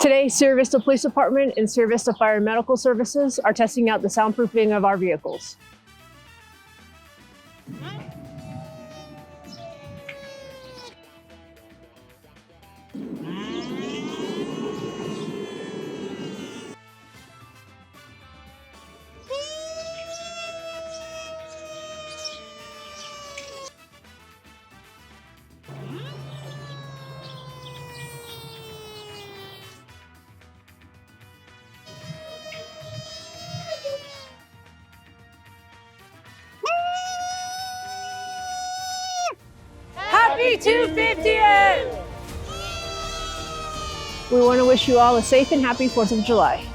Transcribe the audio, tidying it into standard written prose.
Today, Sierra Vista Police Department and Sierra Vista Fire and Medical Services are testing out the soundproofing of our vehicles. Happy 250th! We want to wish you all a safe and happy 4th of July.